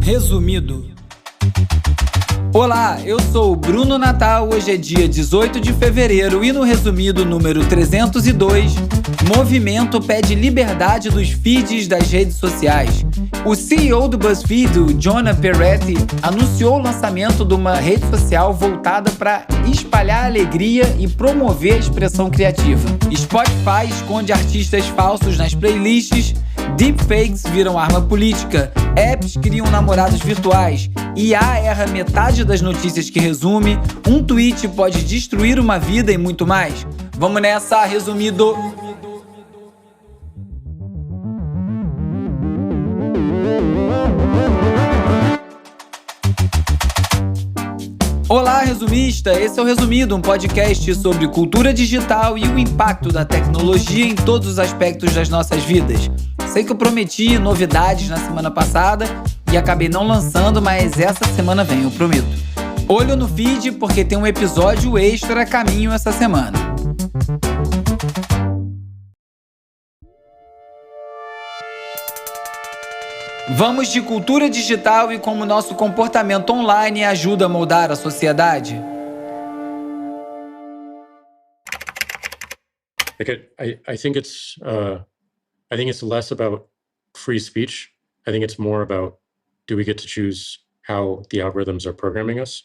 Resumido. Olá, eu sou o Bruno Natal, hoje é dia 18 de fevereiro e no resumido número 302, movimento pede liberdade dos feeds das redes sociais. O CEO do BuzzFeed, o Jonah Peretti, anunciou o lançamento de uma rede social voltada para espalhar alegria e promover a expressão criativa. Spotify esconde artistas falsos nas playlists, deepfakes viram arma política, apps criam namorados virtuais, IA erra metade das notícias que resume, um tweet pode destruir uma vida e muito mais. Vamos nessa, resumido! Olá, resumista! Esse é o Resumido, um podcast sobre cultura digital e o impacto da tecnologia em todos os aspectos das nossas vidas. Sei que eu prometi novidades na semana passada e acabei não lançando, mas essa semana vem, eu prometo. Olho no feed porque tem um episódio extra a caminho essa semana. Vamos de cultura digital e como nosso comportamento online ajuda a moldar a sociedade. I think it's less about free speech. I think it's more about, do we get to choose how the algorithms are programming us?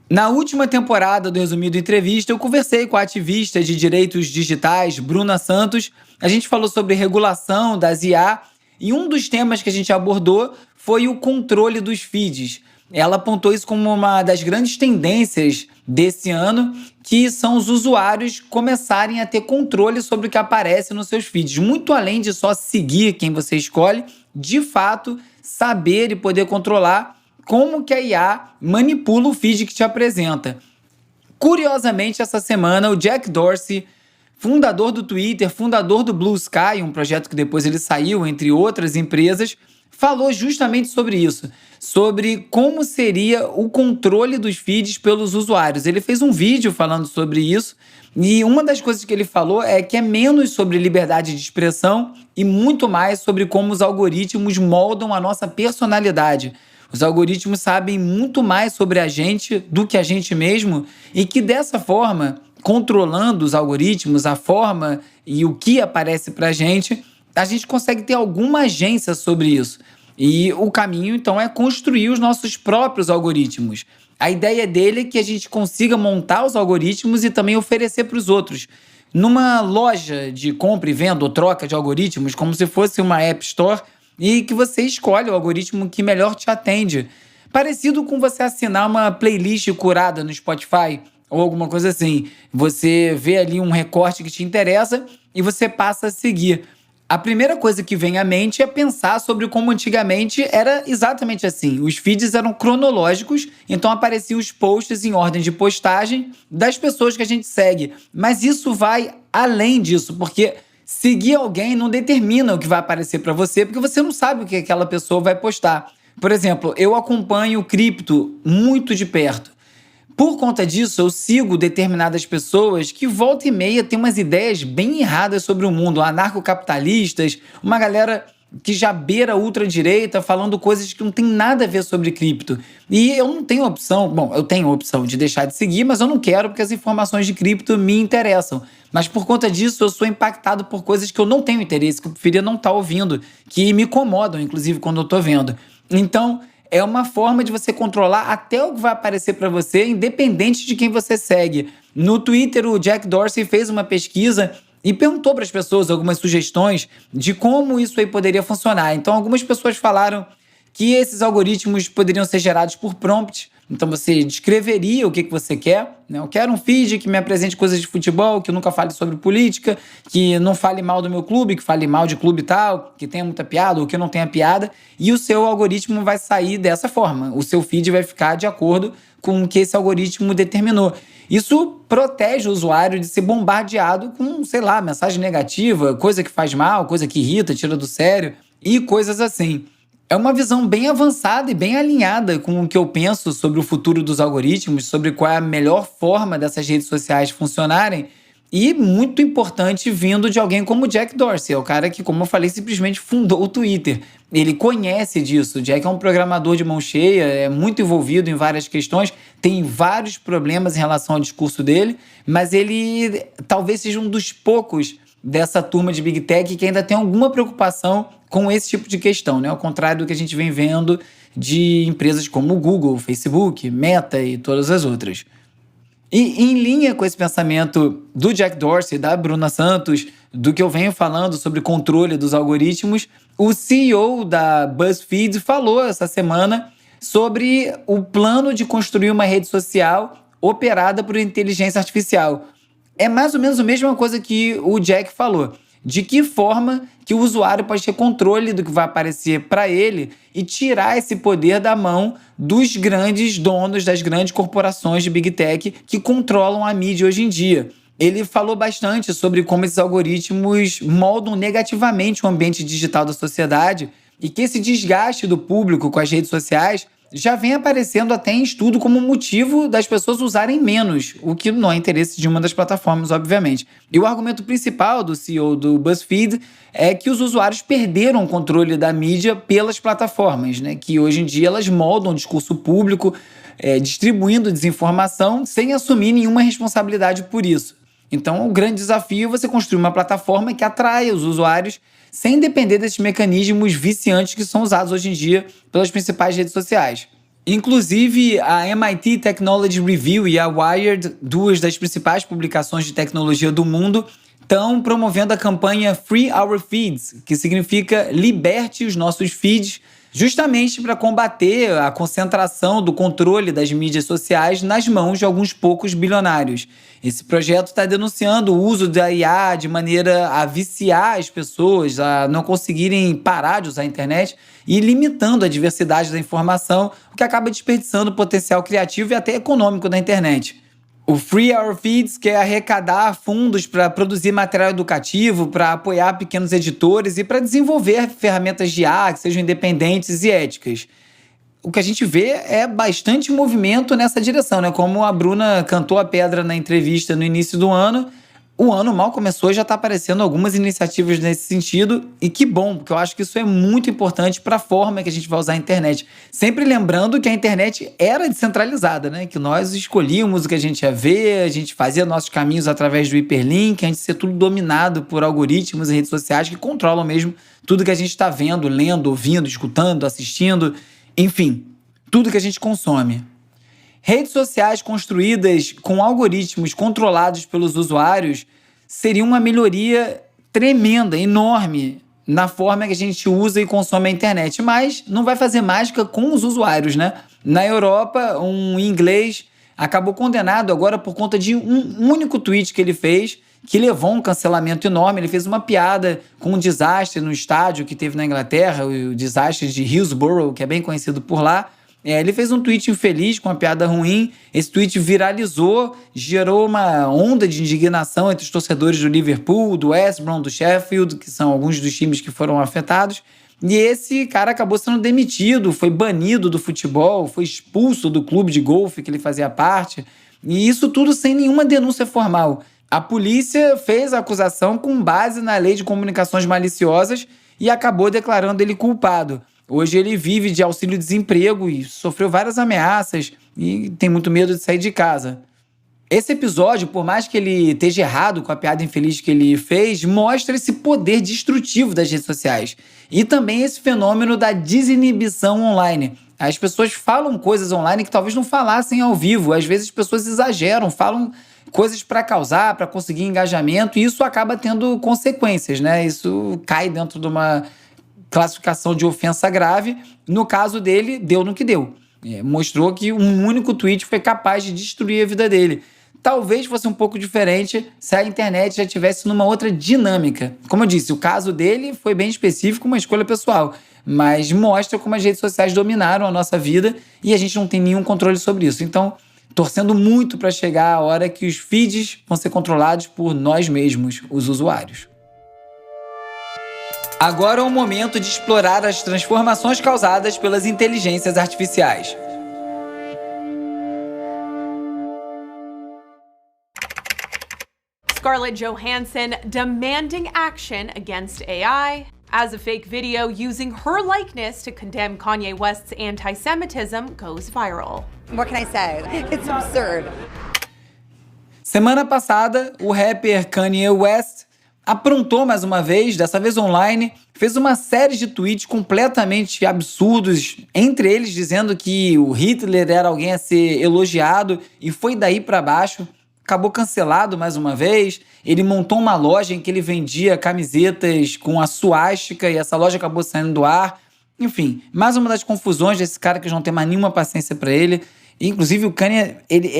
Na última temporada do Resumido Entrevista, eu conversei com a ativista de direitos digitais, Bruna Santos. A gente falou sobre regulação das IA e um dos temas que a gente abordou foi o controle dos feeds. Ela apontou isso como uma das grandes tendências desse ano, que são os usuários começarem a ter controle sobre o que aparece nos seus feeds. Muito além de só seguir quem você escolhe, de fato, saber e poder controlar como que a IA manipula o feed que te apresenta. Curiosamente, essa semana, o Jack Dorsey, fundador do Twitter, fundador do Blue Sky, um projeto que depois ele saiu, entre outras empresas, falou justamente sobre isso, sobre como seria o controle dos feeds pelos usuários. Ele fez um vídeo falando sobre isso e uma das coisas que ele falou é que é menos sobre liberdade de expressão e muito mais sobre como os algoritmos moldam a nossa personalidade. Os algoritmos sabem muito mais sobre a gente do que a gente mesmo e que dessa forma, controlando os algoritmos, a forma e o que aparece pra gente, a gente consegue ter alguma agência sobre isso. E o caminho, então, é construir os nossos próprios algoritmos. A ideia dele é que a gente consiga montar os algoritmos e também oferecer para os outros. Numa loja de compra e venda ou troca de algoritmos, como se fosse uma App Store, e que você escolhe o algoritmo que melhor te atende. Parecido com você assinar uma playlist curada no Spotify ou alguma coisa assim. Você vê ali um recorte que te interessa e você passa a seguir. A primeira coisa que vem à mente é pensar sobre como antigamente era exatamente assim. Os feeds eram cronológicos, então apareciam os posts em ordem de postagem das pessoas que a gente segue. Mas isso vai além disso, porque seguir alguém não determina o que vai aparecer para você, porque você não sabe o que aquela pessoa vai postar. Por exemplo, eu acompanho o cripto muito de perto. Por conta disso, eu sigo determinadas pessoas que volta e meia têm umas ideias bem erradas sobre o mundo, anarcocapitalistas, uma galera que já beira a ultradireita falando coisas que não tem nada a ver sobre cripto. E eu não tenho opção, eu tenho a opção de deixar de seguir, mas eu não quero porque as informações de cripto me interessam. Mas por conta disso, eu sou impactado por coisas que eu não tenho interesse, que eu preferia não estar ouvindo, que me incomodam, inclusive, quando eu estou vendo. Então, é uma forma de você controlar até o que vai aparecer para você, independente de quem você segue. No Twitter, o Jack Dorsey fez uma pesquisa e perguntou para as pessoas algumas sugestões de como isso aí poderia funcionar. Então, algumas pessoas falaram que esses algoritmos poderiam ser gerados por prompt. Então, você descreveria o que você quer, né? Eu quero um feed que me apresente coisas de futebol, que nunca fale sobre política, que não fale mal do meu clube, que fale mal de clube tal, que tenha muita piada ou que não tenha piada. E o seu algoritmo vai sair dessa forma. O seu feed vai ficar de acordo com o que esse algoritmo determinou. Isso protege o usuário de ser bombardeado com, mensagem negativa, coisa que faz mal, coisa que irrita, tira do sério e coisas assim. É uma visão bem avançada e bem alinhada com o que eu penso sobre o futuro dos algoritmos, sobre qual é a melhor forma dessas redes sociais funcionarem. E muito importante vindo de alguém como o Jack Dorsey, é o cara que, como eu falei, simplesmente fundou o Twitter. Ele conhece disso. O Jack é um programador de mão cheia, é muito envolvido em várias questões, tem vários problemas em relação ao discurso dele, mas ele talvez seja um dos poucos dessa turma de Big Tech que ainda tem alguma preocupação com esse tipo de questão, né? Ao contrário do que a gente vem vendo de empresas como o Google, Facebook, Meta e todas as outras. E em linha com esse pensamento do Jack Dorsey, da Bruna Santos, do que eu venho falando sobre controle dos algoritmos, o CEO da BuzzFeed falou essa semana sobre o plano de construir uma rede social operada por inteligência artificial. É mais ou menos a mesma coisa que o Jack falou. De que forma que o usuário pode ter controle do que vai aparecer para ele e tirar esse poder da mão dos grandes donos, das grandes corporações de Big Tech que controlam a mídia hoje em dia. Ele falou bastante sobre como esses algoritmos moldam negativamente o ambiente digital da sociedade e que esse desgaste do público com as redes sociais já vem aparecendo até em estudo como motivo das pessoas usarem menos, o que não é interesse de uma das plataformas, obviamente. E o argumento principal do CEO do BuzzFeed é que os usuários perderam o controle da mídia pelas plataformas, né? Que hoje em dia elas moldam o discurso público, distribuindo desinformação sem assumir nenhuma responsabilidade por isso. Então, o grande desafio é você construir uma plataforma que atraia os usuários sem depender desses mecanismos viciantes que são usados hoje em dia pelas principais redes sociais. Inclusive, a MIT Technology Review e a Wired, duas das principais publicações de tecnologia do mundo, estão promovendo a campanha Free Our Feeds, que significa liberte os nossos feeds, justamente para combater a concentração do controle das mídias sociais nas mãos de alguns poucos bilionários. Esse projeto está denunciando o uso da IA de maneira a viciar as pessoas, a não conseguirem parar de usar a internet e limitando a diversidade da informação, o que acaba desperdiçando o potencial criativo e até econômico da internet. O Free Our Feeds quer arrecadar fundos para produzir material educativo, para apoiar pequenos editores e para desenvolver ferramentas de IA que sejam independentes e éticas. O que a gente vê é bastante movimento nessa direção, né? Como a Bruna cantou a pedra na entrevista no início do ano, o ano mal começou e já está aparecendo algumas iniciativas nesse sentido, e que bom, porque eu acho que isso é muito importante para a forma que a gente vai usar a internet. Sempre lembrando que a internet era descentralizada, né? Que nós escolhíamos o que a gente ia ver, a gente fazia nossos caminhos através do hiperlink, antes de ser tudo dominado por algoritmos e redes sociais que controlam mesmo tudo que a gente está vendo, lendo, ouvindo, escutando, assistindo, enfim, tudo que a gente consome. Redes sociais construídas com algoritmos controlados pelos usuários seriam uma melhoria tremenda, enorme, na forma que a gente usa e consome a internet. Mas não vai fazer mágica com os usuários, né? Na Europa, um inglês acabou condenado agora por conta de um único tweet que ele fez, que levou um cancelamento enorme. Ele fez uma piada com um desastre no estádio que teve na Inglaterra, o desastre de Hillsborough, que é bem conhecido por lá. Ele fez um tweet infeliz com uma piada ruim, esse tweet viralizou, gerou uma onda de indignação entre os torcedores do Liverpool, do West Brom, do Sheffield, que são alguns dos times que foram afetados, e esse cara acabou sendo demitido, foi banido do futebol, foi expulso do clube de golfe que ele fazia parte, e isso tudo sem nenhuma denúncia formal. A polícia fez a acusação com base na lei de comunicações maliciosas e acabou declarando ele culpado. Hoje ele vive de auxílio-desemprego e sofreu várias ameaças e tem muito medo de sair de casa. Esse episódio, por mais que ele esteja errado com a piada infeliz que ele fez, mostra esse poder destrutivo das redes sociais. E também esse fenômeno da desinibição online. As pessoas falam coisas online que talvez não falassem ao vivo. Às vezes as pessoas exageram, falam coisas para causar, para conseguir engajamento, e isso acaba tendo consequências, né? Isso cai dentro de uma classificação de ofensa grave. No caso dele, deu no que deu. Mostrou que um único tweet foi capaz de destruir a vida dele. Talvez fosse um pouco diferente se a internet já estivesse numa outra dinâmica. Como eu disse, o caso dele foi bem específico, uma escolha pessoal, mas mostra como as redes sociais dominaram a nossa vida e a gente não tem nenhum controle sobre isso. Então, torcendo muito para chegar a hora que os feeds vão ser controlados por nós mesmos, os usuários. Agora é o momento de explorar as transformações causadas pelas inteligências artificiais. Scarlett Johansson demanding action against AI, as a fake video using her likeness to condemn Kanye West's anti-Semitism goes viral. What can I say? It's absurd. Semana passada, o rapper Kanye West aprontou mais uma vez, dessa vez online, fez uma série de tweets completamente absurdos, entre eles dizendo que o Hitler era alguém a ser elogiado e foi daí pra baixo. Acabou cancelado mais uma vez. Ele montou uma loja em que ele vendia camisetas com a suástica e essa loja acabou saindo do ar. Enfim, mais uma das confusões desse cara que eu não tenho mais nenhuma paciência pra ele. Inclusive, o Kanye ele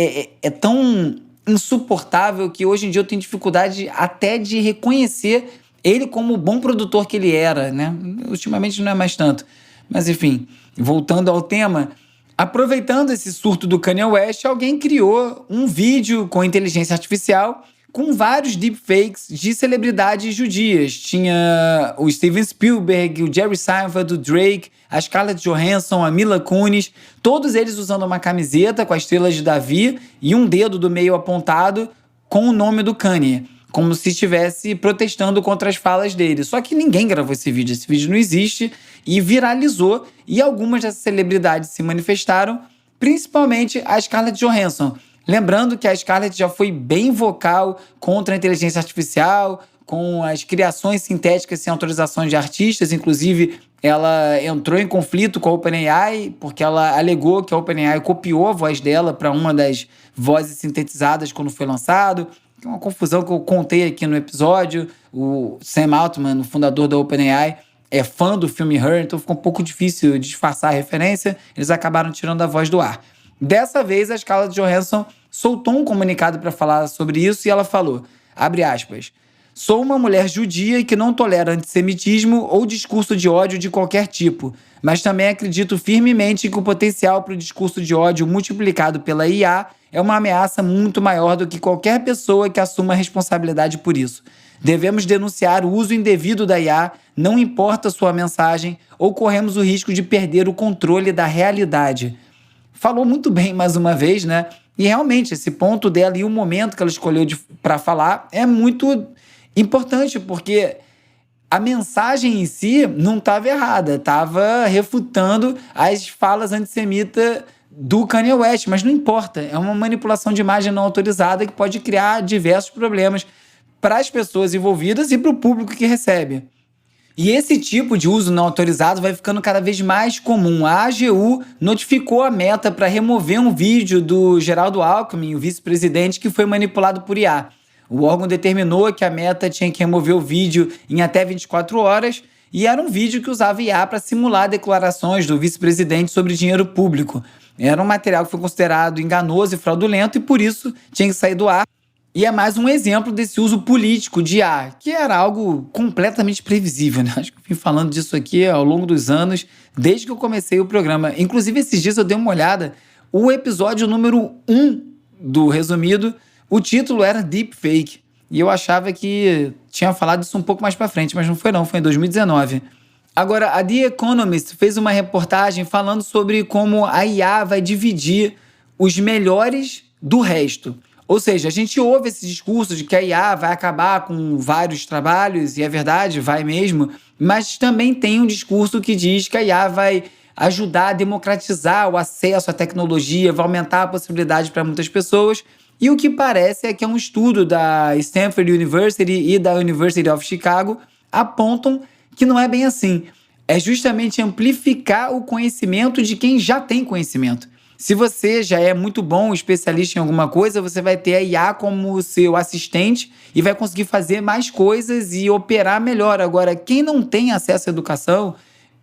é tão insuportável que hoje em dia eu tenho dificuldade até de reconhecer ele como o bom produtor que ele era, né? Ultimamente não é mais tanto. Mas enfim, voltando ao tema, aproveitando esse surto do Kanye West, alguém criou um vídeo com inteligência artificial com vários deepfakes de celebridades judias. Tinha o Steven Spielberg, o Jerry Seinfeld, o Drake, a Scarlett Johansson, a Mila Kunis, todos eles usando uma camiseta com as estrelas de Davi e um dedo do meio apontado com o nome do Kanye, como se estivesse protestando contra as falas dele. Só que ninguém gravou esse vídeo não existe e viralizou, e algumas dessas celebridades se manifestaram, principalmente a Scarlett Johansson. Lembrando que a Scarlett já foi bem vocal contra a inteligência artificial, com as criações sintéticas sem autorização de artistas. Inclusive, ela entrou em conflito com a OpenAI, porque ela alegou que a OpenAI copiou a voz dela para uma das vozes sintetizadas quando foi lançado. É uma confusão que eu contei aqui no episódio. O Sam Altman, o fundador da OpenAI, é fã do filme Her, então ficou um pouco difícil disfarçar a referência. Eles acabaram tirando a voz do ar. Dessa vez, a Scarlett Johansson soltou um comunicado para falar sobre isso e ela falou, abre aspas, sou uma mulher judia que não tolera antissemitismo ou discurso de ódio de qualquer tipo, mas também acredito firmemente que o potencial para o discurso de ódio multiplicado pela IA é uma ameaça muito maior do que qualquer pessoa que assuma a responsabilidade por isso. Devemos denunciar o uso indevido da IA, não importa sua mensagem, ou corremos o risco de perder o controle da realidade. Falou muito bem mais uma vez, né? E realmente, esse ponto dela e o momento que ela escolheu para falar é muito importante, porque a mensagem em si não estava errada, estava refutando as falas antissemitas do Kanye West, mas não importa, é uma manipulação de imagem não autorizada que pode criar diversos problemas para as pessoas envolvidas e para o público que recebe. E esse tipo de uso não autorizado vai ficando cada vez mais comum. A AGU notificou a Meta para remover um vídeo do Geraldo Alckmin, o vice-presidente, que foi manipulado por IA. O órgão determinou que a Meta tinha que remover o vídeo em até 24 horas e era um vídeo que usava IA para simular declarações do vice-presidente sobre dinheiro público. Era um material que foi considerado enganoso e fraudulento e por isso tinha que sair do ar. E é mais um exemplo desse uso político de IA, que era algo completamente previsível, né? Acho que eu vim falando disso aqui ao longo dos anos, desde que eu comecei o programa. Inclusive, esses dias eu dei uma olhada, o episódio número 1 do Resumido, o título era Deepfake. E eu achava que tinha falado isso um pouco mais pra frente, mas não, foi em 2019. Agora, a The Economist fez uma reportagem falando sobre como a IA vai dividir os melhores do resto. Ou seja, a gente ouve esse discurso de que a IA vai acabar com vários trabalhos, e é verdade, vai mesmo, mas também tem um discurso que diz que a IA vai ajudar a democratizar o acesso à tecnologia, vai aumentar a possibilidade para muitas pessoas, e o que parece é que é um estudo da Stanford University e da University of Chicago apontam que não é bem assim. É justamente amplificar o conhecimento de quem já tem conhecimento. Se você já é muito bom, especialista em alguma coisa, você vai ter a IA como seu assistente e vai conseguir fazer mais coisas e operar melhor. Agora, quem não tem acesso à educação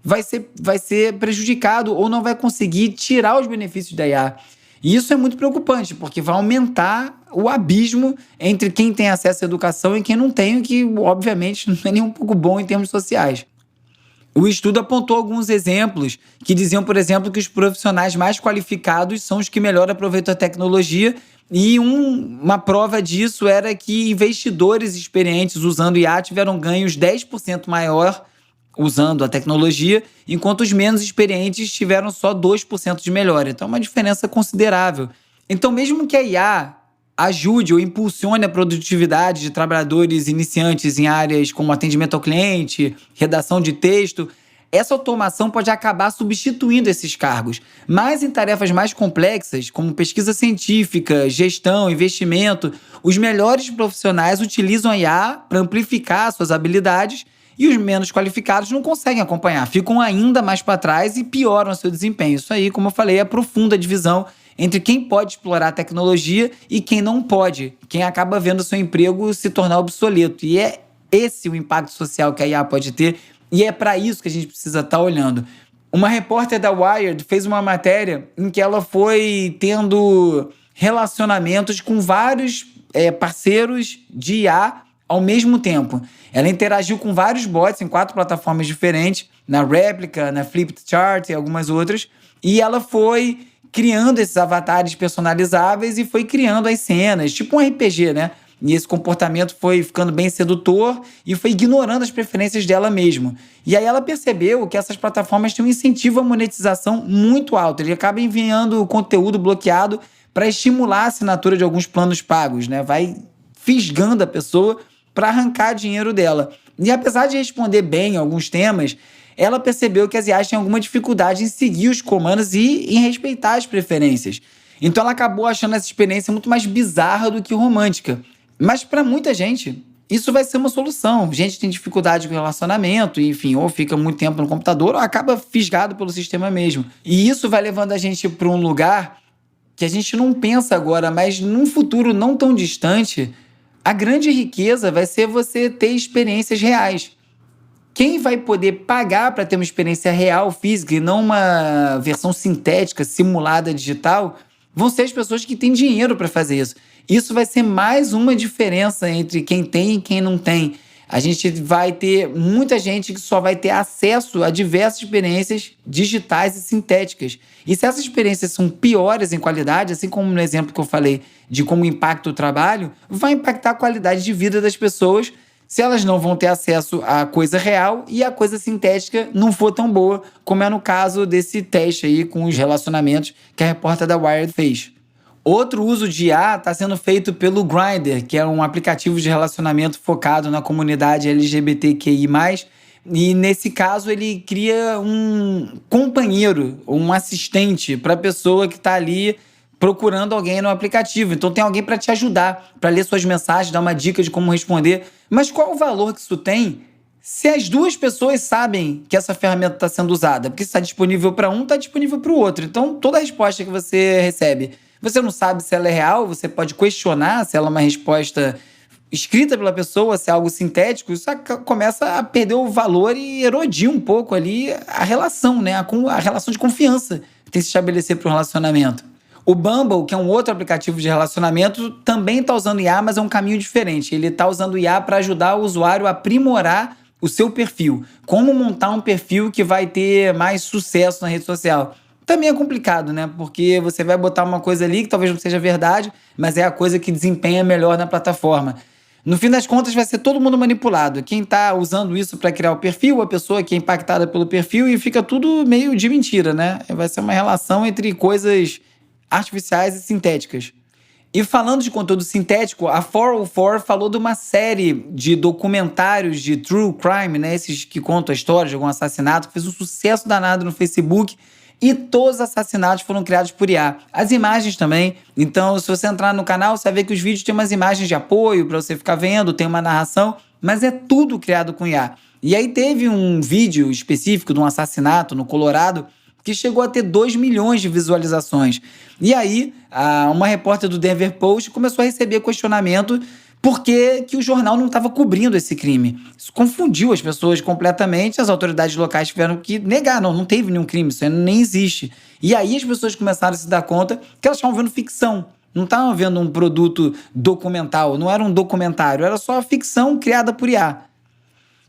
vai ser prejudicado ou não vai conseguir tirar os benefícios da IA. E isso é muito preocupante, porque vai aumentar o abismo entre quem tem acesso à educação e quem não tem, o que, obviamente, não é nem um pouco bom em termos sociais. O estudo apontou alguns exemplos que diziam, por exemplo, que os profissionais mais qualificados são os que melhor aproveitam a tecnologia e uma prova disso era que investidores experientes usando IA tiveram ganhos 10% maior usando a tecnologia, enquanto os menos experientes tiveram só 2% de melhora. Então é uma diferença considerável. Então mesmo que a IA ajude ou impulsione a produtividade de trabalhadores iniciantes em áreas como atendimento ao cliente, redação de texto, essa automação pode acabar substituindo esses cargos. Mas em tarefas mais complexas, como pesquisa científica, gestão, investimento, os melhores profissionais utilizam a IA para amplificar suas habilidades e os menos qualificados não conseguem acompanhar, ficam ainda mais para trás e pioram seu desempenho. Isso aí, como eu falei, é profunda divisão entre quem pode explorar a tecnologia e quem não pode, quem acaba vendo seu emprego se tornar obsoleto. E é esse o impacto social que a IA pode ter, e é para isso que a gente precisa estar olhando. Uma repórter da Wired fez uma matéria em que ela foi tendo relacionamentos com vários parceiros de IA ao mesmo tempo. Ela interagiu com vários bots em 4 plataformas diferentes, na Replica, na Flipchart e algumas outras, e ela foi criando esses avatares personalizáveis e foi criando as cenas, tipo um RPG, né? E esse comportamento foi ficando bem sedutor e foi ignorando as preferências dela mesmo. E aí ela percebeu que essas plataformas têm um incentivo à monetização muito alto. Ele acaba enviando conteúdo bloqueado para estimular a assinatura de alguns planos pagos, né? Vai fisgando a pessoa para arrancar dinheiro dela. E apesar de responder bem alguns temas, ela percebeu que as IAs têm alguma dificuldade em seguir os comandos e em respeitar as preferências. Então ela acabou achando essa experiência muito mais bizarra do que romântica. Mas para muita gente, isso vai ser uma solução. Gente tem dificuldade com relacionamento, enfim, ou fica muito tempo no computador ou acaba fisgado pelo sistema mesmo. E isso vai levando a gente para um lugar que a gente não pensa agora, mas num futuro não tão distante, a grande riqueza vai ser você ter experiências reais. Quem vai poder pagar para ter uma experiência real, física, e não uma versão sintética, simulada, digital, vão ser as pessoas que têm dinheiro para fazer isso. Isso vai ser mais uma diferença entre quem tem e quem não tem. A gente vai ter muita gente que só vai ter acesso a diversas experiências digitais e sintéticas. E se essas experiências são piores em qualidade, assim como no exemplo que eu falei de como impacta o trabalho, vai impactar a qualidade de vida das pessoas se elas não vão ter acesso à coisa real e a coisa sintética não for tão boa, como é no caso desse teste aí com os relacionamentos que a repórter da Wired fez. Outro uso de IA está sendo feito pelo Grindr, que é um aplicativo de relacionamento focado na comunidade LGBTQI+, e nesse caso ele cria um companheiro, um assistente para a pessoa que está ali procurando alguém no aplicativo. Então tem alguém para te ajudar, para ler suas mensagens, dar uma dica de como responder. Mas qual o valor que isso tem se as duas pessoas sabem que essa ferramenta está sendo usada? Porque se está disponível para um, está disponível para o outro. Então toda resposta que você recebe, você não sabe se ela é real, você pode questionar se ela é uma resposta escrita pela pessoa, se é algo sintético, isso começa a perder o valor e erodir um pouco ali a relação, né? A relação de confiança que tem que se estabelecer para um relacionamento. O Bumble, que é um outro aplicativo de relacionamento, também está usando IA, mas é um caminho diferente. Ele está usando IA para ajudar o usuário a aprimorar o seu perfil. Como montar um perfil que vai ter mais sucesso na rede social. Também é complicado, né? Porque você vai botar uma coisa ali que talvez não seja verdade, mas é a coisa que desempenha melhor na plataforma. No fim das contas, vai ser todo mundo manipulado. Quem está usando isso para criar o perfil, a pessoa que é impactada pelo perfil, e fica tudo meio de mentira, né? Vai ser uma relação entre coisas artificiais e sintéticas. E falando de conteúdo sintético, a 404 falou de uma série de documentários de true crime, né? Esses que contam a história de algum assassinato, que fez um sucesso danado no Facebook, e todos os assassinatos foram criados por IA. As imagens também. Então, se você entrar no canal, você vai ver que os vídeos têm umas imagens de apoio para você ficar vendo, tem uma narração, mas é tudo criado com IA. E aí teve um vídeo específico de um assassinato no Colorado que chegou a ter 2 milhões de visualizações. E aí, uma repórter do Denver Post começou a receber questionamento por que o jornal não estava cobrindo esse crime. Isso confundiu as pessoas completamente, as autoridades locais tiveram que negar, não teve nenhum crime, isso nem existe. E aí as pessoas começaram a se dar conta que elas estavam vendo ficção, não estavam vendo um produto documental, não era um documentário, era só ficção criada por IA.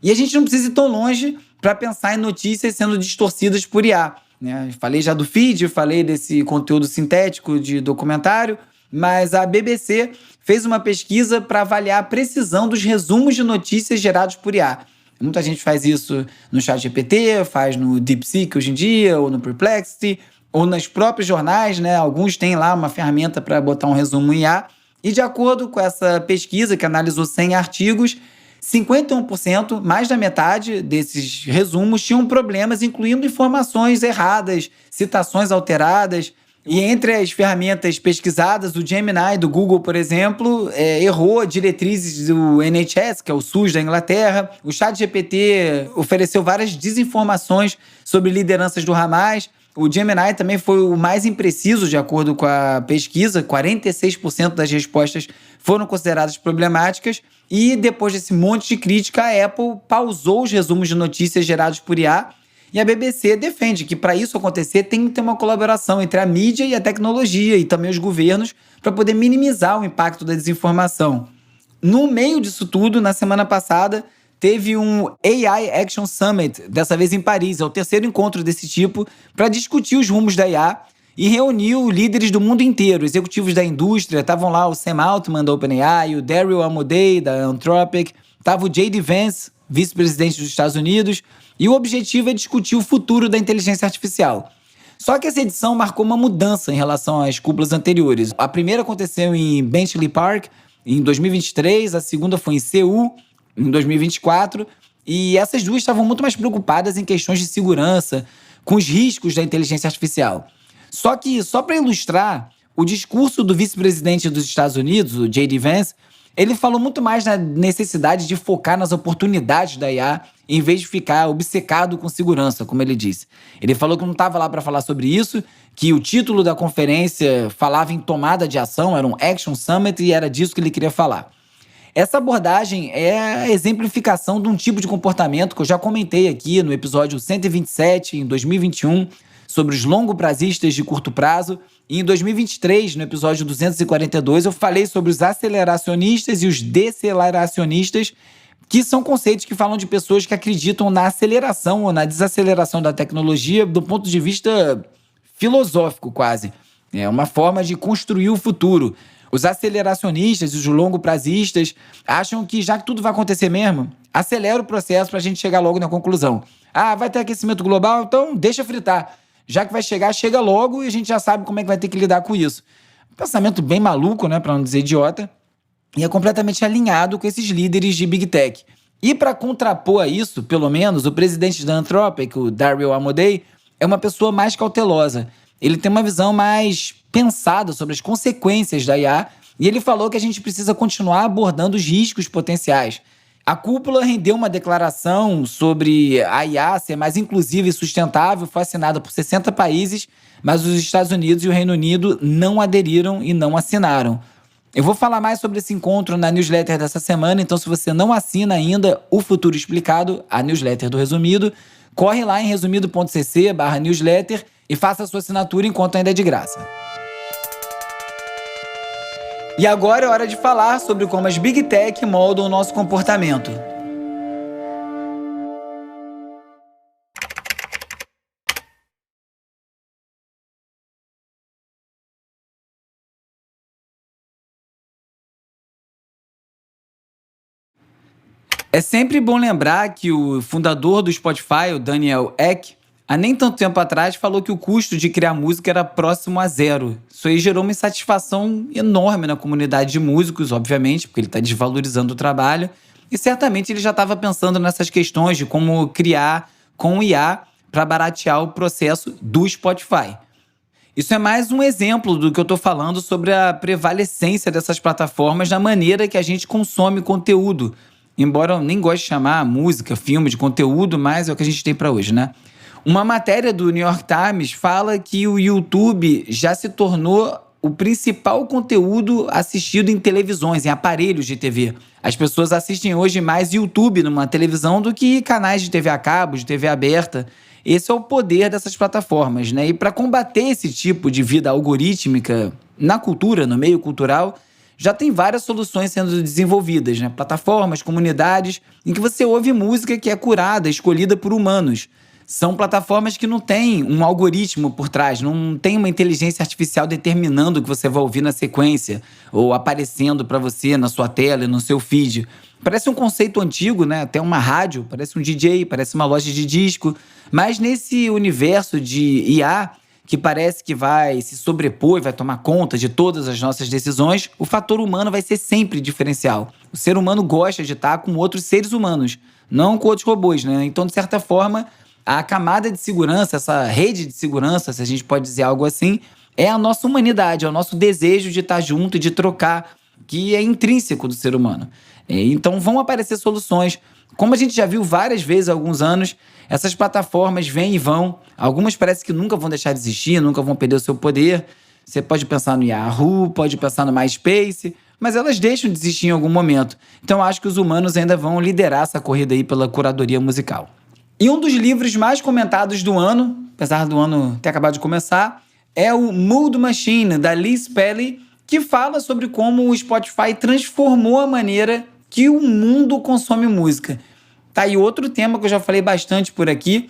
E a gente não precisa ir tão longe para pensar em notícias sendo distorcidas por IA. Né? Falei já do feed, falei desse conteúdo sintético de documentário, mas a BBC fez uma pesquisa para avaliar a precisão dos resumos de notícias gerados por IA. Muita gente faz isso no ChatGPT, faz no DeepSeek hoje em dia, ou no Perplexity, ou nos próprios jornais, né? Alguns têm lá uma ferramenta para botar um resumo em IA. E de acordo com essa pesquisa, que analisou 100 artigos, 51%, mais da metade desses resumos, tinham problemas, incluindo informações erradas, citações alteradas. E entre as ferramentas pesquisadas, o Gemini do Google, por exemplo, errou diretrizes do NHS, que é o SUS da Inglaterra. O ChatGPT ofereceu várias desinformações sobre lideranças do Hamas. O Gemini também foi o mais impreciso, de acordo com a pesquisa. 46% das respostas foram consideradas problemáticas. E depois desse monte de crítica, a Apple pausou os resumos de notícias gerados por IA. E a BBC defende que, para isso acontecer, tem que ter uma colaboração entre a mídia e a tecnologia e também os governos para poder minimizar o impacto da desinformação. No meio disso tudo, na semana passada, teve um AI Action Summit, dessa vez em Paris. É o terceiro encontro desse tipo para discutir os rumos da IA e reuniu líderes do mundo inteiro, executivos da indústria. Estavam lá o Sam Altman, da OpenAI, o Daryl Amodei, da Anthropic, estava o J.D. Vance, vice-presidente dos Estados Unidos, e o objetivo é discutir o futuro da inteligência artificial. Só que essa edição marcou uma mudança em relação às cúpulas anteriores. A primeira aconteceu em Bletchley Park, em 2023, a segunda foi em Seul, em 2024, e essas duas estavam muito mais preocupadas em questões de segurança, com os riscos da inteligência artificial. Só que, só para ilustrar, o discurso do vice-presidente dos Estados Unidos, o J.D. Vance, ele falou muito mais na necessidade de focar nas oportunidades da IA, em vez de ficar obcecado com segurança, como ele disse. Ele falou que não estava lá para falar sobre isso, que o título da conferência falava em tomada de ação, era um Action Summit, e era disso que ele queria falar. Essa abordagem é a exemplificação de um tipo de comportamento que eu já comentei aqui no episódio 127, em 2021, sobre os longo-prazistas de curto prazo. E em 2023, no episódio 242, eu falei sobre os aceleracionistas e os deceleracionistas, que são conceitos que falam de pessoas que acreditam na aceleração ou na desaceleração da tecnologia do ponto de vista filosófico, quase. É uma forma de construir o futuro. Os aceleracionistas e os longo-prazistas acham que, já que tudo vai acontecer mesmo, acelera o processo para a gente chegar logo na conclusão. Ah, vai ter aquecimento global? Então deixa fritar. Já que vai chegar, chega logo e a gente já sabe como é que vai ter que lidar com isso. Um pensamento bem maluco, né, para não dizer idiota, e é completamente alinhado com esses líderes de Big Tech. E para contrapor a isso, pelo menos, o presidente da Anthropic, o Daryl Amodei, é uma pessoa mais cautelosa. Ele tem uma visão mais pensada sobre as consequências da IA e ele falou que a gente precisa continuar abordando os riscos potenciais. A cúpula rendeu uma declaração sobre a IA ser mais inclusiva e sustentável, foi assinada por 60 países, mas os Estados Unidos e o Reino Unido não aderiram e não assinaram. Eu vou falar mais sobre esse encontro na newsletter dessa semana, então se você não assina ainda O Futuro Explicado, a newsletter do Resumido, corre lá em resumido.cc/newsletter e faça a sua assinatura enquanto ainda é de graça. E agora é hora de falar sobre como as Big Tech moldam o nosso comportamento. É sempre bom lembrar que o fundador do Spotify, o Daniel Ek, há nem tanto tempo atrás falou que o custo de criar música era próximo a zero. Isso aí gerou uma insatisfação enorme na comunidade de músicos, obviamente, porque ele está desvalorizando o trabalho. E certamente ele já estava pensando nessas questões de como criar com o IA para baratear o processo do Spotify. Isso é mais um exemplo do que eu estou falando sobre a prevalecência dessas plataformas na maneira que a gente consome conteúdo. Embora eu nem goste de chamar música, filme de conteúdo, mas é o que a gente tem para hoje, né? Uma matéria do New York Times fala que o YouTube já se tornou o principal conteúdo assistido em televisões, em aparelhos de TV. As pessoas assistem hoje mais YouTube numa televisão do que canais de TV a cabo, de TV aberta. Esse é o poder dessas plataformas, né? E para combater esse tipo de vida algorítmica na cultura, no meio cultural, já tem várias soluções sendo desenvolvidas, né? Plataformas, comunidades, em que você ouve música que é curada, escolhida por humanos. São plataformas que não têm um algoritmo por trás, não tem uma inteligência artificial determinando o que você vai ouvir na sequência ou aparecendo para você na sua tela e no seu feed. Parece um conceito antigo, né? Até uma rádio, parece um DJ, parece uma loja de disco. Mas nesse universo de IA, que parece que vai se sobrepor e vai tomar conta de todas as nossas decisões, o fator humano vai ser sempre diferencial. O ser humano gosta de estar com outros seres humanos, não com outros robôs, né? Então, de certa forma, a camada de segurança, essa rede de segurança, se a gente pode dizer algo assim, é a nossa humanidade, é o nosso desejo de estar junto e de trocar, que é intrínseco do ser humano. Então vão aparecer soluções. Como a gente já viu várias vezes há alguns anos, essas plataformas vêm e vão. Algumas parece que nunca vão deixar de existir, nunca vão perder o seu poder. Você pode pensar no Yahoo, pode pensar no MySpace, mas elas deixam de existir em algum momento. Então acho que os humanos ainda vão liderar essa corrida aí pela curadoria musical. E um dos livros mais comentados do ano, apesar do ano ter acabado de começar, é o Mood Machine, da Liz Pelly, que fala sobre como o Spotify transformou a maneira que o mundo consome música. Tá aí outro tema que eu já falei bastante por aqui.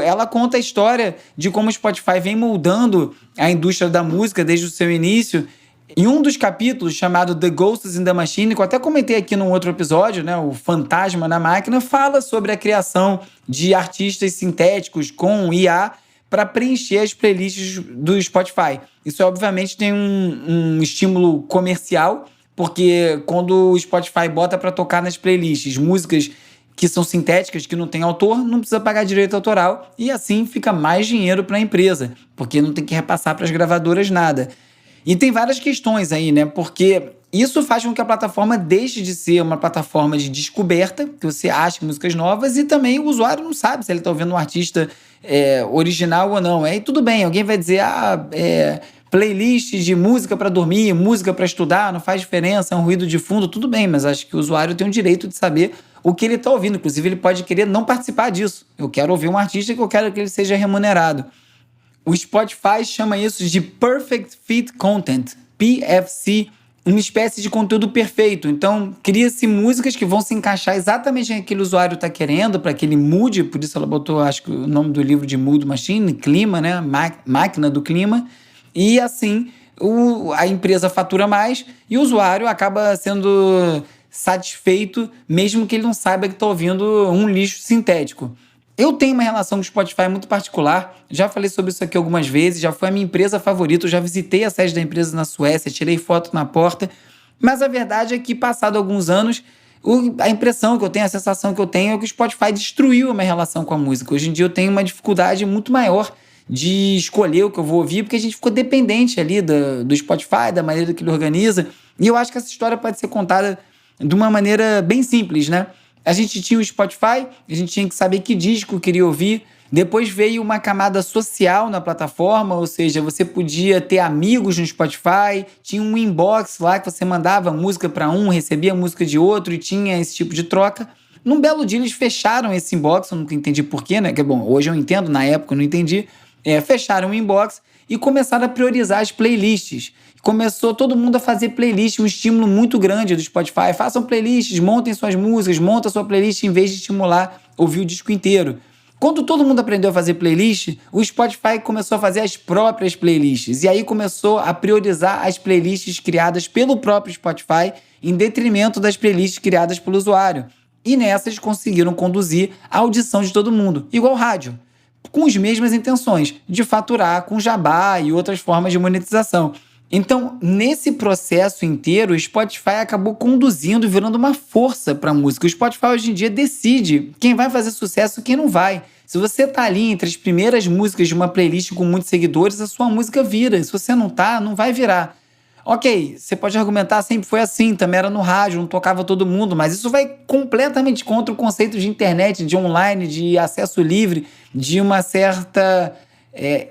Ela conta a história de como o Spotify vem moldando a indústria da música desde o seu início. Em um dos capítulos, chamado The Ghosts in the Machine, que eu até comentei aqui num outro episódio, né, o Fantasma na Máquina, fala sobre a criação de artistas sintéticos com IA para preencher as playlists do Spotify. Isso, obviamente, tem um estímulo comercial, porque quando o Spotify bota para tocar nas playlists músicas que são sintéticas, que não tem autor, não precisa pagar direito autoral, e assim fica mais dinheiro para a empresa, porque não tem que repassar para as gravadoras nada. E tem várias questões aí, né? Porque isso faz com que a plataforma deixe de ser uma plataforma de descoberta, que você acha músicas novas, e também o usuário não sabe se ele está ouvindo um artista original ou não. Aí tudo bem, alguém vai dizer, playlist de música para dormir, música para estudar, não faz diferença, é um ruído de fundo, tudo bem, mas acho que o usuário tem o direito de saber o que ele está ouvindo. Inclusive, ele pode querer não participar disso. Eu quero ouvir um artista que eu quero que ele seja remunerado. O Spotify chama isso de Perfect Fit Content, PFC, uma espécie de conteúdo perfeito. Então, cria-se músicas que vão se encaixar exatamente naquele usuário está querendo, para que ele mude, por isso ela botou, acho que o nome do livro de Mood Machine, clima, né? Máquina do clima. E assim, a empresa fatura mais e o usuário acaba sendo satisfeito, mesmo que ele não saiba que está ouvindo um lixo sintético. Eu tenho uma relação com o Spotify muito particular, já falei sobre isso aqui algumas vezes, já foi a minha empresa favorita, eu já visitei a sede da empresa na Suécia, tirei foto na porta, mas a verdade é que, passado alguns anos, a impressão que eu tenho, a sensação que eu tenho é que o Spotify destruiu a minha relação com a música. Hoje em dia eu tenho uma dificuldade muito maior de escolher o que eu vou ouvir, porque a gente ficou dependente ali do Spotify, da maneira que ele organiza, e eu acho que essa história pode ser contada de uma maneira bem simples, né? A gente tinha o Spotify, a gente tinha que saber que disco queria ouvir. Depois veio uma camada social na plataforma, ou seja, você podia ter amigos no Spotify, tinha um inbox lá que você mandava música para um, recebia música de outro e tinha esse tipo de troca. Num belo dia eles fecharam esse inbox, eu nunca entendi porquê, né? Que bom, hoje eu entendo, na época eu não entendi. Fecharam o inbox e começaram a priorizar as playlists. Começou todo mundo a fazer playlist, um estímulo muito grande do Spotify. Façam playlists, montem suas músicas, monta sua playlist em vez de estimular ouvir o disco inteiro. Quando todo mundo aprendeu a fazer playlist, o Spotify começou a fazer as próprias playlists. E aí começou a priorizar as playlists criadas pelo próprio Spotify em detrimento das playlists criadas pelo usuário. E nessas conseguiram conduzir a audição de todo mundo, igual rádio, com as mesmas intenções, de faturar com jabá e outras formas de monetização. Então, nesse processo inteiro, o Spotify acabou conduzindo e virando uma força para a música. O Spotify hoje em dia decide quem vai fazer sucesso e quem não vai. Se você tá ali entre as primeiras músicas de uma playlist com muitos seguidores, a sua música vira. Se você não tá, não vai virar. Ok, você pode argumentar, sempre foi assim, também era no rádio, não tocava todo mundo, mas isso vai completamente contra o conceito de internet, de online, de acesso livre, de uma certa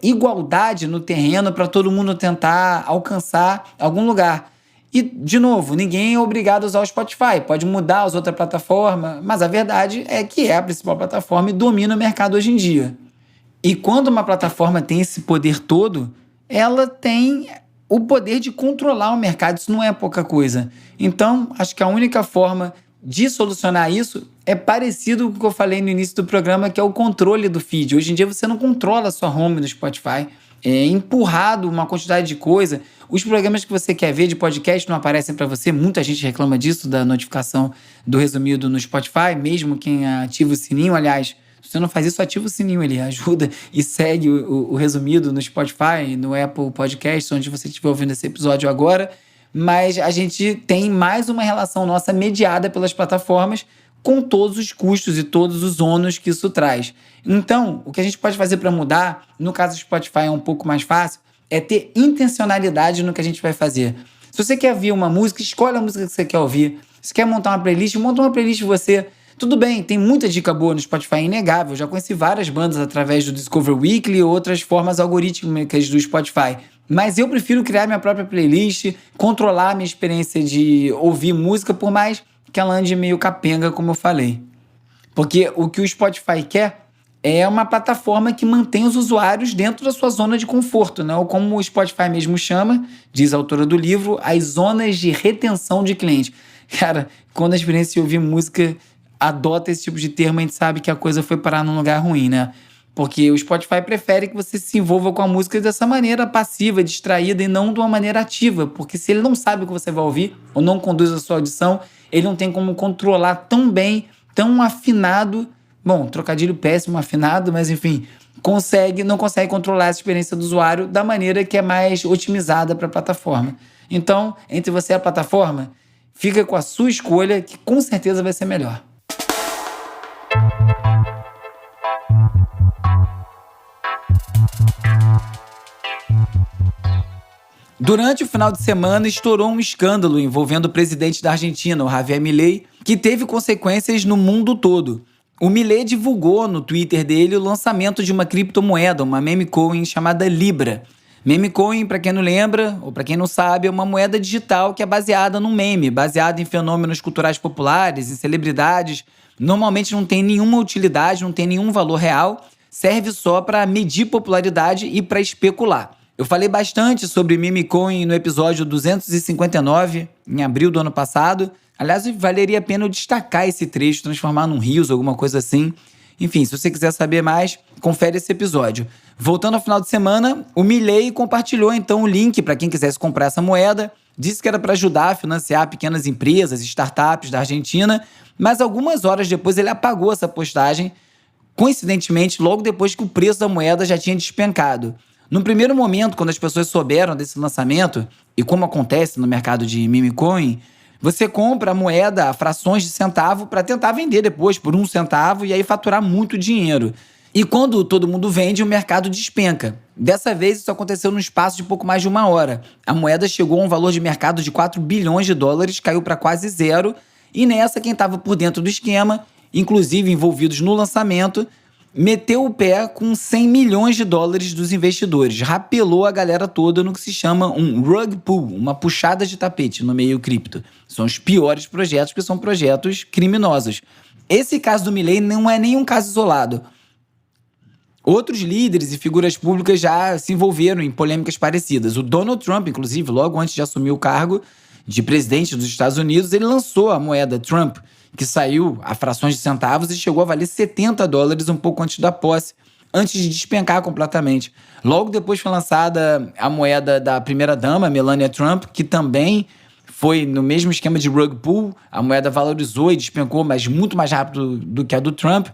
igualdade no terreno para todo mundo tentar alcançar algum lugar. E, de novo, ninguém é obrigado a usar o Spotify, pode mudar as outras plataformas, mas a verdade é que é a principal plataforma e domina o mercado hoje em dia. E quando uma plataforma tem esse poder todo, ela tem o poder de controlar o mercado, isso não é pouca coisa. Então, acho que a única forma de solucionar isso é parecido com o que eu falei no início do programa, que é o controle do feed. Hoje em dia você não controla a sua home no Spotify, é empurrado uma quantidade de coisa. Os programas que você quer ver de podcast não aparecem para você, muita gente reclama disso, da notificação do resumido no Spotify, mesmo quem ativa o sininho. Aliás, Se você não faz isso, ativa o sininho ali, ajuda e segue o Resumido no Spotify, no Apple Podcast, onde você estiver ouvindo esse episódio agora. Mas a gente tem mais uma relação nossa mediada pelas plataformas, com todos os custos e todos os ônus que isso traz. Então, o que a gente pode fazer para mudar, no caso do Spotify é um pouco mais fácil, é ter intencionalidade no que a gente vai fazer. Se você quer ouvir uma música, escolhe a música que você quer ouvir. Se quer montar uma playlist, monta uma playlist você. Tudo bem, tem muita dica boa no Spotify, é inegável. Eu já conheci várias bandas através do Discover Weekly e outras formas algorítmicas do Spotify. Mas eu prefiro criar minha própria playlist, controlar a minha experiência de ouvir música, por mais que ela ande meio capenga, como eu falei. Porque o que o Spotify quer é uma plataforma que mantém os usuários dentro da sua zona de conforto, né? Ou como o Spotify mesmo chama, diz a autora do livro, as zonas de retenção de cliente. Cara, quando a experiência de ouvir música adota esse tipo de termo, a gente sabe que a coisa foi parar num lugar ruim, né? Porque o Spotify prefere que você se envolva com a música dessa maneira passiva, distraída, e não de uma maneira ativa. Porque se ele não sabe o que você vai ouvir, ou não conduz a sua audição, ele não tem como controlar tão bem, tão afinado. Bom, trocadilho péssimo, afinado, mas enfim, não consegue controlar essa experiência do usuário da maneira que é mais otimizada para a plataforma. Então, entre você e a plataforma, fica com a sua escolha, que com certeza vai ser melhor. Durante o final de semana, estourou um escândalo envolvendo o presidente da Argentina, o Javier Milei, que teve consequências no mundo todo. O Milei divulgou no Twitter dele o lançamento de uma criptomoeda, uma meme coin chamada Libra. Meme coin, para quem não lembra, ou para quem não sabe, é uma moeda digital que é baseada num meme, baseada em fenômenos culturais populares, em celebridades. Normalmente não tem nenhuma utilidade, não tem nenhum valor real, serve só para medir popularidade e para especular. Eu falei bastante sobre meme coin no episódio 259, em abril do ano passado. Aliás, valeria a pena eu destacar esse trecho, transformar num Reels, alguma coisa assim. Enfim, se você quiser saber mais, confere esse episódio. Voltando ao final de semana, o Milei compartilhou então o link para quem quisesse comprar essa moeda. Disse que era para ajudar a financiar pequenas empresas, startups da Argentina, mas algumas horas depois ele apagou essa postagem, coincidentemente, logo depois que o preço da moeda já tinha despencado. No primeiro momento, quando as pessoas souberam desse lançamento, e como acontece no mercado de meme coin, você compra a moeda a frações de centavo para tentar vender depois por 1 centavo e aí faturar muito dinheiro. E quando todo mundo vende, o mercado despenca. Dessa vez, isso aconteceu no espaço de pouco mais de 1 hora. A moeda chegou a um valor de mercado de 4 bilhões de dólares, caiu para quase zero, e nessa, quem estava por dentro do esquema, inclusive envolvidos no lançamento, meteu o pé com 100 milhões de dólares dos investidores, rapelou a galera toda no que se chama um rug pull, uma puxada de tapete no meio cripto. São os piores projetos, porque são projetos criminosos. Esse caso do Milei não é nenhum caso isolado. Outros líderes e figuras públicas já se envolveram em polêmicas parecidas. O Donald Trump, inclusive, logo antes de assumir o cargo de presidente dos Estados Unidos, ele lançou a moeda Trump, que saiu a frações de centavos e chegou a valer 70 dólares um pouco antes da posse, antes de despencar completamente. Logo depois foi lançada a moeda da primeira-dama, Melania Trump, que também foi no mesmo esquema de rug pull. A moeda valorizou e despencou, mas muito mais rápido do que a do Trump.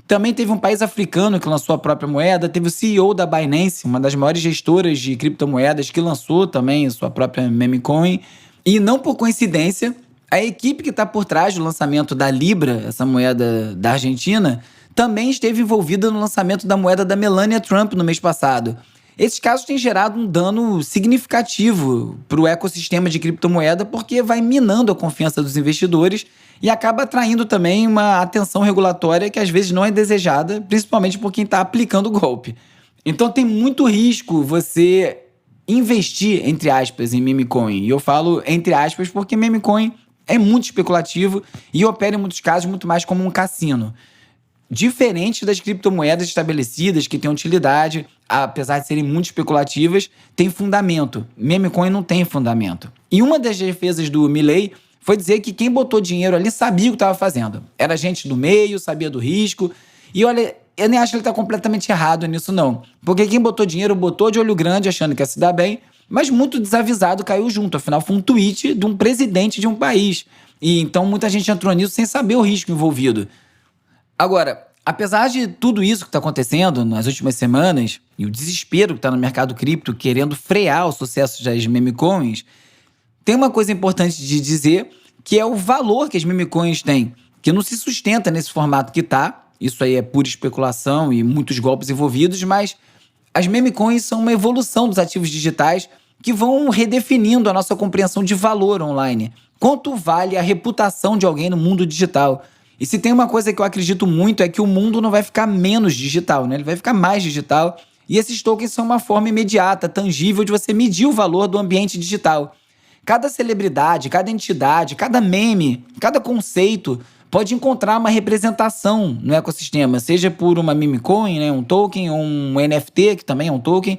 Também teve um país africano que lançou a própria moeda, teve o CEO da Binance, uma das maiores gestoras de criptomoedas, que lançou também a sua própria meme coin. E não por coincidência, a equipe que está por trás do lançamento da Libra, essa moeda da Argentina, também esteve envolvida no lançamento da moeda da Melania Trump no mês passado. Esses casos têm gerado um dano significativo para o ecossistema de criptomoeda, porque vai minando a confiança dos investidores e acaba atraindo também uma atenção regulatória que às vezes não é desejada, principalmente por quem está aplicando o golpe. Então tem muito risco você investir, entre aspas, em meme coin. E eu falo entre aspas porque meme coin é muito especulativo e opera em muitos casos muito mais como um cassino. Diferente das criptomoedas estabelecidas, que têm utilidade, apesar de serem muito especulativas, tem fundamento. Meme coin não tem fundamento. E uma das defesas do Milei foi dizer que quem botou dinheiro ali sabia o que estava fazendo. Era gente do meio, sabia do risco. E olha, eu nem acho que ele está completamente errado nisso, não. Porque quem botou dinheiro botou de olho grande, achando que ia se dar bem, mas muito desavisado caiu junto. Afinal, foi um tweet de um presidente de um país. E então muita gente entrou nisso sem saber o risco envolvido. Agora, Apesar de tudo isso que está acontecendo nas últimas semanas e o desespero que está no mercado cripto querendo frear o sucesso das meme coins, tem uma coisa importante de dizer, que é o valor que as meme coins têm, que não se sustenta nesse formato que está. Isso aí é pura especulação e muitos golpes envolvidos, mas as meme coins são uma evolução dos ativos digitais que vão redefinindo a nossa compreensão de valor online. Quanto vale a reputação de alguém no mundo digital? E se tem uma coisa que eu acredito muito é que o mundo não vai ficar menos digital, né? Ele vai ficar mais digital. E esses tokens são uma forma imediata, tangível de você medir o valor do ambiente digital. Cada celebridade, cada entidade, cada meme, cada conceito pode encontrar uma representação no ecossistema, seja por uma meme coin, né, um token, ou um NFT, que também é um token,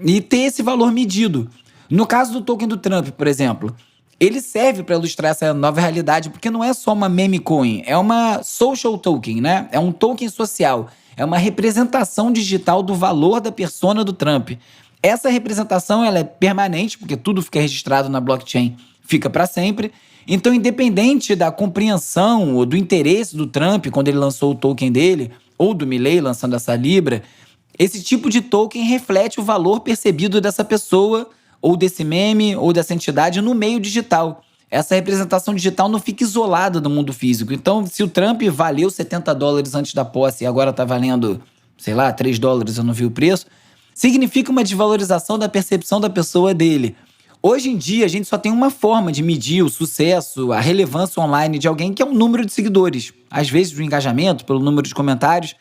e ter esse valor medido. No caso do token do Trump, por exemplo, ele serve para ilustrar essa nova realidade, porque não é só uma meme coin, é uma social token, né? É um token social, é uma representação digital do valor da persona do Trump. Essa representação ela é permanente, porque tudo fica registrado na blockchain, fica para sempre. Então, independente da compreensão ou do interesse do Trump quando ele lançou o token dele, ou do Milei lançando essa Libra, esse tipo de token reflete o valor percebido dessa pessoa, ou desse meme, ou dessa entidade no meio digital. Essa representação digital não fica isolada do mundo físico. Então, se o Trump valeu $70 antes da posse e agora está valendo, sei lá, $3, eu não vi o preço, significa uma desvalorização da percepção da pessoa dele. Hoje em dia, a gente só tem uma forma de medir o sucesso, a relevância online de alguém, que é o número de seguidores. Às vezes, o engajamento, pelo número de comentários.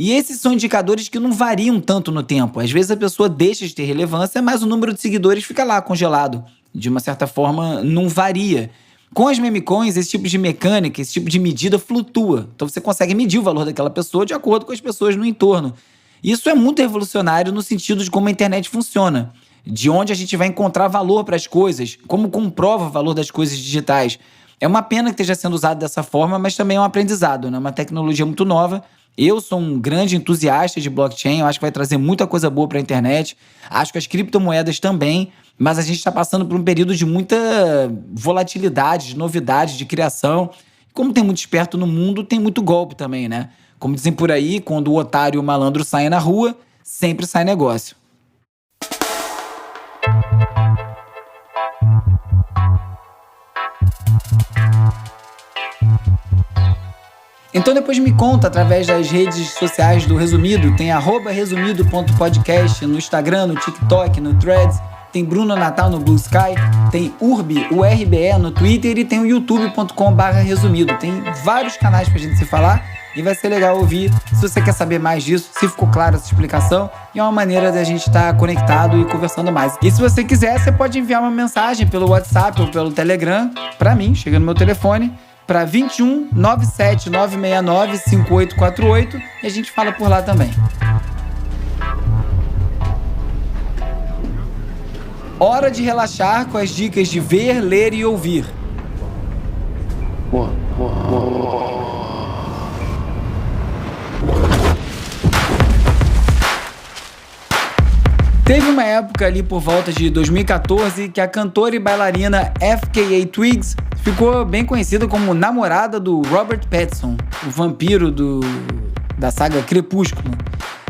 E esses são indicadores que não variam tanto no tempo. Às vezes a pessoa deixa de ter relevância, mas o número de seguidores fica lá, congelado. De uma certa forma, não varia. Com as meme coins, esse tipo de mecânica, esse tipo de medida flutua. Então você consegue medir o valor daquela pessoa de acordo com as pessoas no entorno. Isso é muito revolucionário no sentido de como a internet funciona. De onde a gente vai encontrar valor para as coisas, como comprova o valor das coisas digitais. É uma pena que esteja sendo usado dessa forma, mas também é um aprendizado, né? Uma tecnologia muito nova. Eu sou um grande entusiasta de blockchain, eu acho que vai trazer muita coisa boa para a internet. Acho que as criptomoedas também, mas a gente está passando por um período de muita volatilidade, de novidade, de criação. Como tem muito esperto no mundo, tem muito golpe também, né? Como dizem por aí, quando o otário e o malandro saem na rua, sempre sai negócio. Então depois me conta através das redes sociais do Resumido. Tem @resumido.podcast no Instagram, no TikTok, no Threads. Tem Bruno Natal no Blue Sky. Tem Urbe, URBE no Twitter. E tem o youtube.com/resumido. Tem vários canais pra gente se falar. E vai ser legal ouvir se você quer saber mais disso, se ficou clara essa explicação. E é uma maneira de a gente estar conectado e conversando mais. E se você quiser, você pode enviar uma mensagem pelo WhatsApp ou pelo Telegram pra mim, chega no meu telefone, para 21 97 969 5848 e a gente fala por lá também. Hora de relaxar com as dicas de ver, ler e ouvir. Teve uma época ali por volta de 2014 que a cantora e bailarina FKA Twigs ficou bem conhecida como namorada do Robert Pattinson, o vampiro da saga Crepúsculo.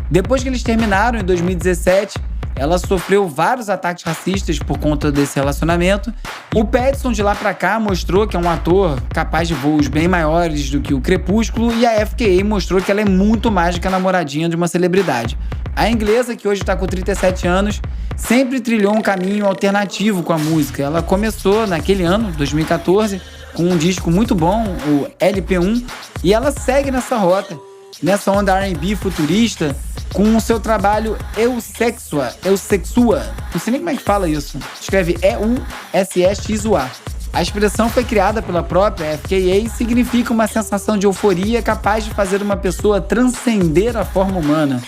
Depois que eles terminaram, em 2017, ela sofreu vários ataques racistas por conta desse relacionamento. O Pattinson, de lá pra cá, mostrou que é um ator capaz de voos bem maiores do que o Crepúsculo, e a FKA mostrou que ela é muito mais do que a namoradinha de uma celebridade. A inglesa, que hoje está com 37 anos, sempre trilhou um caminho alternativo com a música. Ela começou naquele ano, 2014, com um disco muito bom, o LP1, e ela segue nessa rota, nessa onda R&B futurista, com o seu trabalho Eusexua. Não sei nem como é que fala isso. Escreve EUSSXUA. A expressão foi criada pela própria FKA e significa uma sensação de euforia capaz de fazer uma pessoa transcender a forma humana.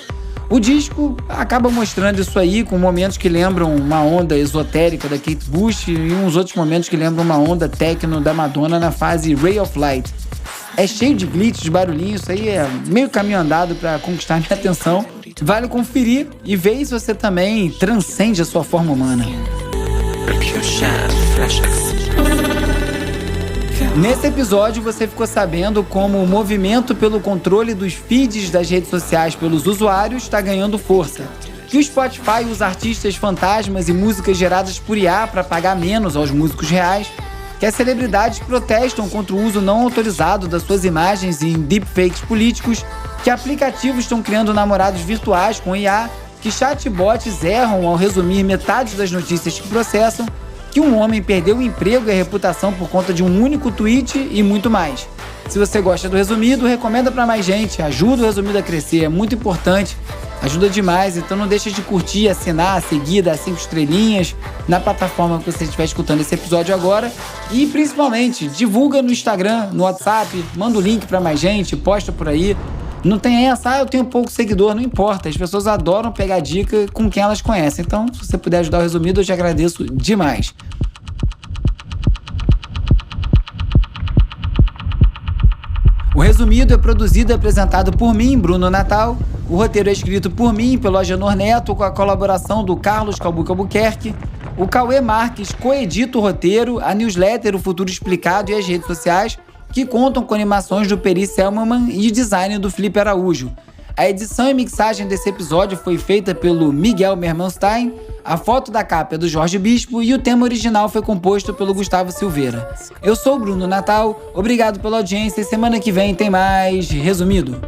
O disco acaba mostrando isso aí, com momentos que lembram uma onda esotérica da Kate Bush e uns outros momentos que lembram uma onda techno da Madonna na fase Ray of Light. É cheio de glitches, de barulhinhos, isso aí é meio caminho andado para conquistar minha atenção. Vale conferir e ver se você também transcende a sua forma humana. Nesse episódio, você ficou sabendo como o movimento pelo controle dos feeds das redes sociais pelos usuários está ganhando força. Que o Spotify usa artistas fantasmas e músicas geradas por IA para pagar menos aos músicos reais. Que as celebridades protestam contra o uso não autorizado das suas imagens em deepfakes políticos. Que aplicativos estão criando namorados virtuais com IA. Que chatbots erram ao resumir metade das notícias que processam. Que um homem perdeu o emprego e a reputação por conta de um único tweet e muito mais. Se você gosta do Resumido, recomenda para mais gente, ajuda o Resumido a crescer, é muito importante, ajuda demais, então não deixa de curtir, assinar, seguir, dar 5 estrelinhas na plataforma que você estiver escutando esse episódio agora e principalmente divulga no Instagram, no WhatsApp, manda o link para mais gente, posta por aí. Não tem essa, eu tenho pouco seguidor, não importa, as pessoas adoram pegar dica com quem elas conhecem, então se você puder ajudar o Resumido, eu te agradeço demais. O Resumido é produzido e apresentado por mim, Bruno Natal. O roteiro é escrito por mim, pelo Agenor Neto, com a colaboração do Carlos Calbuque Albuquerque. O Cauê Marques coedita o roteiro, a newsletter O Futuro Explicado e as redes sociais, que contam com animações do Peri Selmanman e design do Felipe Araújo. A edição e mixagem desse episódio foi feita pelo Miguel Mermanstein, a foto da capa é do Jorge Bispo e o tema original foi composto pelo Gustavo Silveira. Eu sou o Bruno Natal, obrigado pela audiência e semana que vem tem mais Resumido.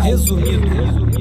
Resumido.